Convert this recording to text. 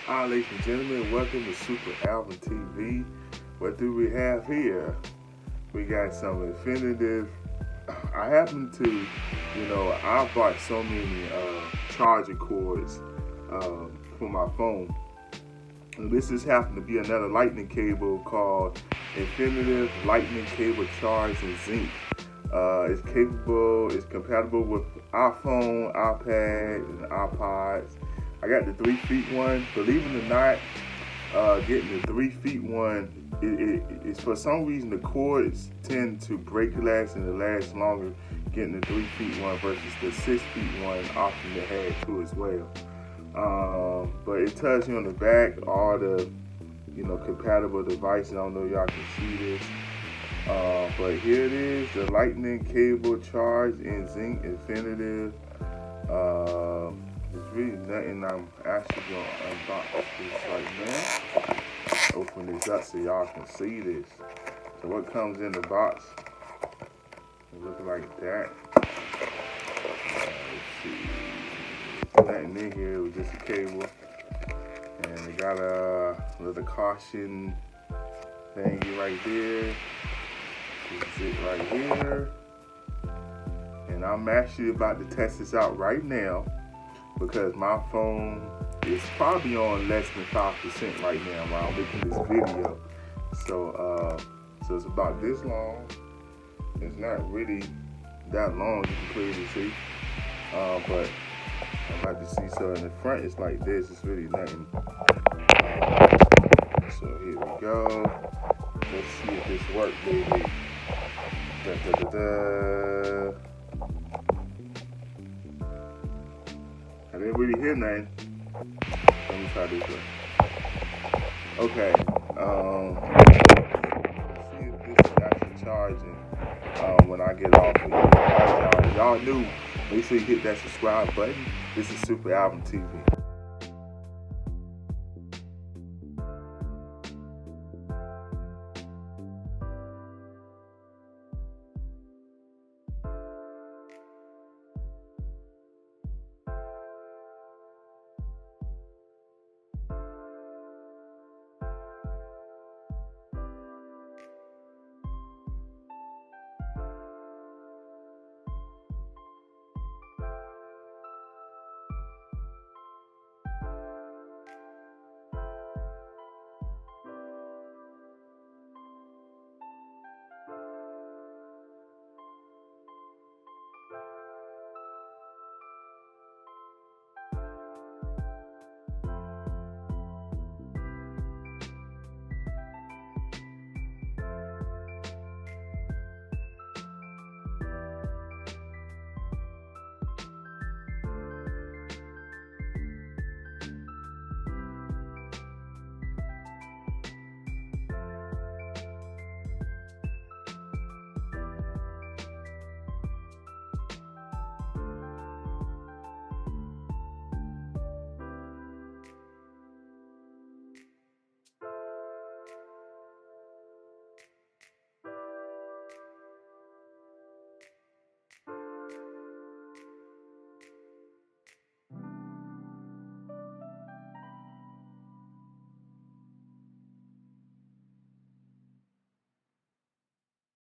Hi, ladies and gentlemen, welcome to Super Album TV. What do we have here? We got some Infinitive. I happen to, I bought so many charger cords for my phone. And this just happened to be another lightning cable called Infinitive Lightning Cable Charge and Zinc. It's compatible with iPhone, iPad, and iPods. I got the 3 feet one. Believe it or not, getting the 3 feet one, it's for some reason the cords tend to break less and it lasts longer getting the 3 feet one versus the 6 feet one option that had two as well. But it tells you on the back all the compatible devices. I don't know if y'all can see this. But here it is, the lightning cable charge in zinc Infinitive. It's really nothing. I'm actually going to unbox this right now. Open this up so y'all can see this. So what comes in the box? It looks like that. Let's see. Nothing in here. It was just a cable. And it got a little caution thingy right there. This is it right here. And I'm actually about to test this out right now because my phone is probably on less than 5% right now while I'm making this video. So it's about this long. It's not really that long, you can clearly see. But I'm about to see, so in the front it's like this, it's really nothing. So here we go. Let's see if this works, baby. Da, da, da, da. I didn't really hear nothing. Let me try this one. Okay. Let's see if this is actually charging when I get off of it. Y'all new. Make sure you hit that subscribe button. This is Super Album TV.